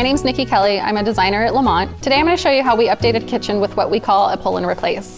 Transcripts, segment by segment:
name's Nikki Kelly. I'm a designer at Lamont. Today I'm going to show you how we updated a kitchen with what we call a pull and replace.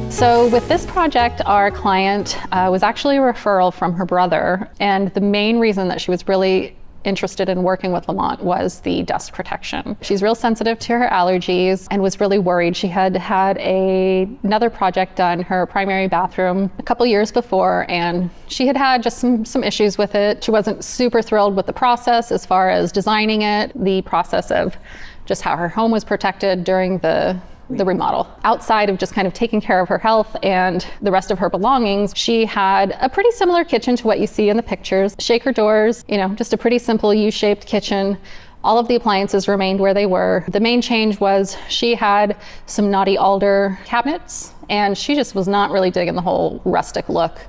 So with this project, our client was actually a referral from her brother, and the main reason that she was really interested in working with Lamont was the dust protection. She's real sensitive to her allergies and was really worried. She had had another project done, her primary bathroom, a couple years before, and she had had just some issues with it. She wasn't super thrilled with the process as far as designing it, the process of just how her home was protected during the remodel. Outside of just kind of taking care of her health and the rest of her belongings, she had a pretty similar kitchen to what you see in the pictures. Shaker doors, just a pretty simple U-shaped kitchen. All of the appliances remained where they were. The main change was she had some naughty alder cabinets, and she just was not really digging the whole rustic look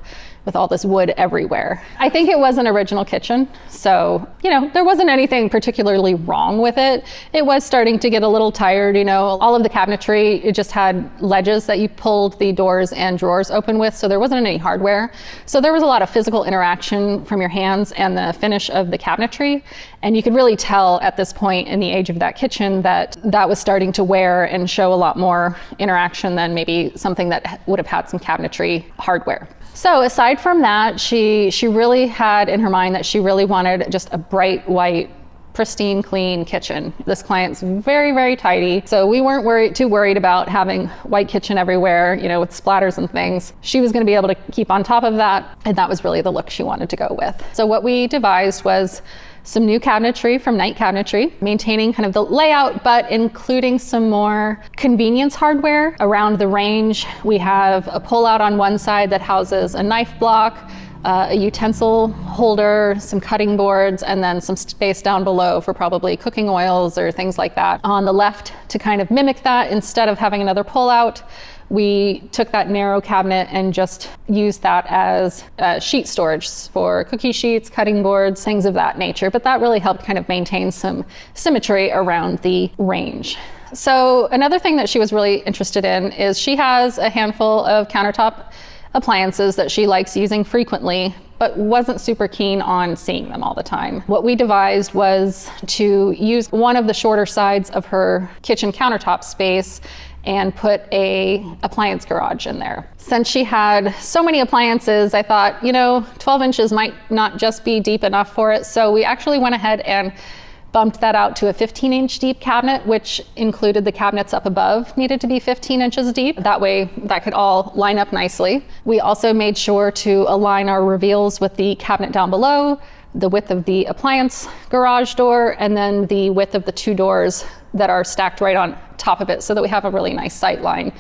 with all this wood everywhere. I think it was an original kitchen, so, there wasn't anything particularly wrong with it. It was starting to get a little tired, all of the cabinetry, it just had ledges that you pulled the doors and drawers open with, so there wasn't any hardware. So there was a lot of physical interaction from your hands and the finish of the cabinetry, and you could really tell at this point in the age of that kitchen that was starting to wear and show a lot more interaction than maybe something that would have had some cabinetry hardware. So aside from that, she really had in her mind that she really wanted just a bright white, pristine, clean kitchen. This client's very, very tidy, so we weren't too worried about having white kitchen everywhere, with splatters and things. She was going to be able to keep on top of that, and that was really the look she wanted to go with. So what we devised was some new cabinetry from Night Cabinetry, maintaining kind of the layout, but including some more convenience hardware around the range. We have a pull-out on one side that houses a knife block, a utensil holder, some cutting boards, and then some space down below for probably cooking oils or things like that. On the left, to kind of mimic that, instead of having another pull-out, we took that narrow cabinet and just used that as sheet storage for cookie sheets, cutting boards, things of that nature. But that really helped kind of maintain some symmetry around the range. So another thing that she was really interested in is she has a handful of countertop appliances that she likes using frequently, but wasn't super keen on seeing them all the time. What we devised was to use one of the shorter sides of her kitchen countertop space and put a appliance garage in there. Since she had so many appliances, I thought, 12 inches might not just be deep enough for it. So we actually went ahead and bumped that out to a 15-inch deep cabinet, which included the cabinets up above needed to be 15 inches deep. That way that could all line up nicely. We also made sure to align our reveals with the cabinet down below, the width of the appliance garage door, and then the width of the two doors that are stacked right on top of it, so that we have a really nice sight line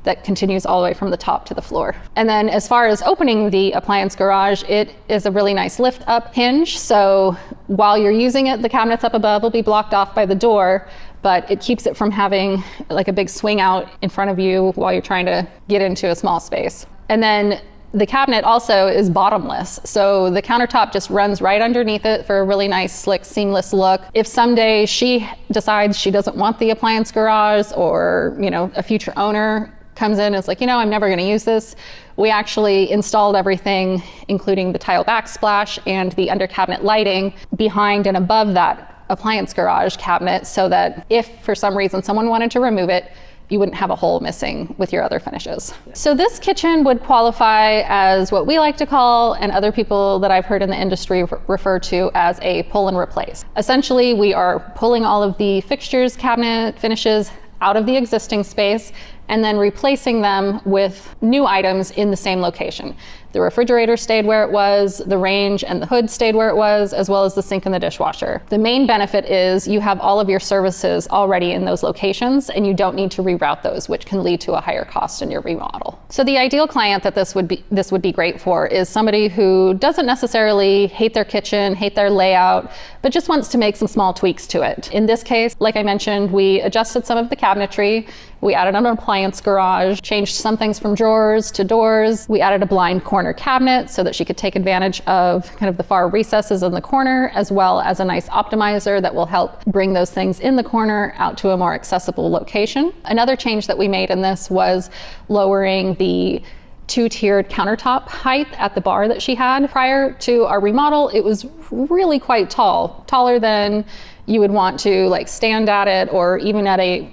that continues all the way from the top to the floor. And then as far as opening the appliance garage, it is a really nice lift up hinge. So while you're using it, the cabinets up above will be blocked off by the door, but it keeps it from having like a big swing out in front of you while you're trying to get into a small space. And then the cabinet also is bottomless, so the countertop just runs right underneath it for a really nice, slick, seamless look. If someday she decides she doesn't want the appliance garage, or a future owner comes in and is like, I'm never going to use this, we actually installed everything, including the tile backsplash and the under cabinet lighting, behind and above that appliance garage cabinet, so that if for some reason someone wanted to remove it, you wouldn't have a hole missing with your other finishes. So this kitchen would qualify as what we like to call, and other people that I've heard in the industry refer to as, a pull and replace. Essentially, we are pulling all of the fixtures, cabinet finishes out of the existing space and then replacing them with new items in the same location. The refrigerator stayed where it was, the range and the hood stayed where it was, as well as the sink and the dishwasher. The main benefit is you have all of your services already in those locations, and you don't need to reroute those, which can lead to a higher cost in your remodel. So the ideal client that this would be great for is somebody who doesn't necessarily hate their kitchen, hate their layout, but just wants to make some small tweaks to it. In this case, like I mentioned, we adjusted some of the cabinetry, we added an appliance client's garage, changed some things from drawers to doors. We added a blind corner cabinet so that she could take advantage of kind of the far recesses in the corner, as well as a nice optimizer that will help bring those things in the corner out to a more accessible location. Another change that we made in this was lowering the two-tiered countertop height at the bar that she had. Prior to our remodel, it was really quite tall, taller than you would want to like stand at it, or even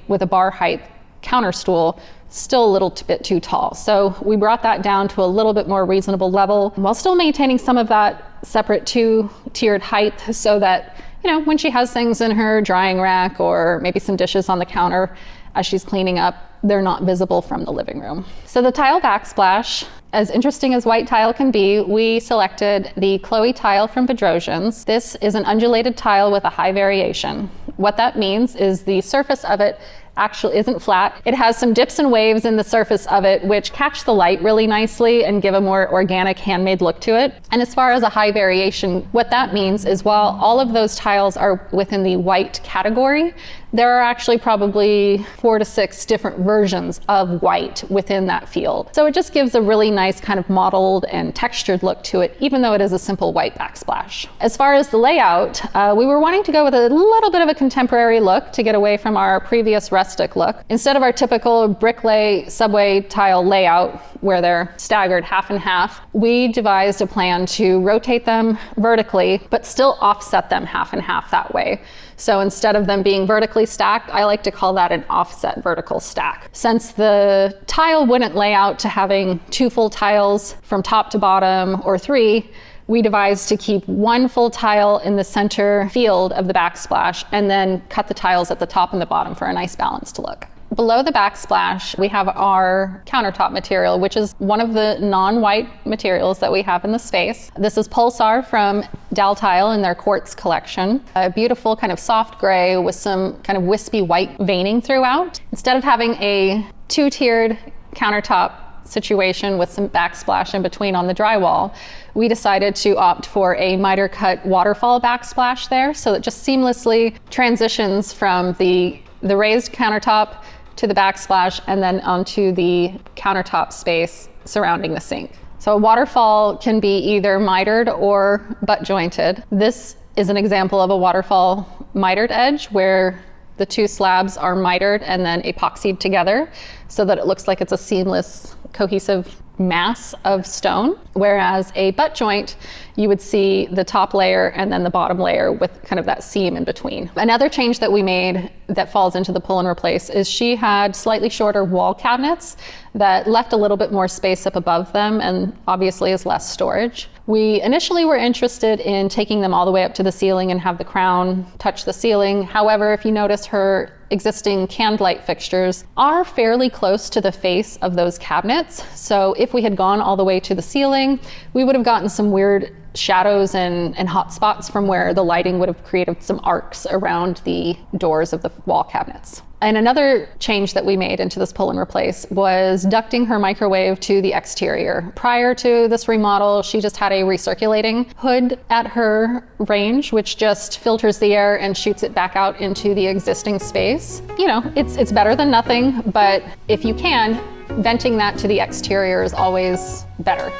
with a bar height counter stool, still a little bit too tall. So we brought that down to a little bit more reasonable level while still maintaining some of that separate two-tiered height, so that, you know, when she has things in her drying rack or maybe some dishes on the counter as she's cleaning up, they're not visible from the living room. So the tile backsplash, as interesting as white tile can be, we selected the Chloe tile from Bedrosians. This is an undulated tile with a high variation. What that means is the surface of it actually isn't flat. It has some dips and waves in the surface of it, which catch the light really nicely and give a more organic, handmade look to it. And as far as a high variation, what that means is while all of those tiles are within the white category, there are actually probably 4 to 6 different versions of white within that field. So it just gives a really nice kind of mottled and textured look to it, even though it is a simple white backsplash. As far as the layout, we were wanting to go with a little bit of a contemporary look to get away from our previous rustic look. Instead of our typical brick lay subway tile layout where they're staggered half and half, we devised a plan to rotate them vertically, but still offset them half and half that way. So instead of them being vertically stacked, I like to call that an offset vertical stack. Since the tile wouldn't lay out to having 2 full tiles from top to bottom or 3, we devised to keep 1 full tile in the center field of the backsplash and then cut the tiles at the top and the bottom for a nice balanced look. Below the backsplash, we have our countertop material, which is one of the non-white materials that we have in the space. This is Pulsar from Dal Tile in their quartz collection. A beautiful kind of soft gray with some kind of wispy white veining throughout. Instead of having a 2-tiered countertop situation with some backsplash in between on the drywall, we decided to opt for a miter cut waterfall backsplash there, so it just seamlessly transitions from the raised countertop to the backsplash and then onto the countertop space surrounding the sink. So a waterfall can be either mitered or butt jointed. This is an example of a waterfall mitered edge where the 2 slabs are mitered and then epoxied together so that it looks like it's a seamless, cohesive mass of stone. Whereas a butt joint, you would see the top layer and then the bottom layer with kind of that seam in between. Another change that we made that falls into the pull and replace is she had slightly shorter wall cabinets that left a little bit more space up above them and obviously is less storage. We initially were interested in taking them all the way up to the ceiling and have the crown touch the ceiling. However, if you notice, her existing candlelight fixtures are fairly close to the face of those cabinets. So if we had gone all the way to the ceiling, we would have gotten some weird shadows and hot spots from where the lighting would have created some arcs around the doors of the wall cabinets. And another change that we made into this pull and replace was ducting her microwave to the exterior. Prior to this remodel, she just had a recirculating hood at her range, which just filters the air and shoots it back out into the existing space. You know, it's better than nothing, but if you can, venting that to the exterior is always better.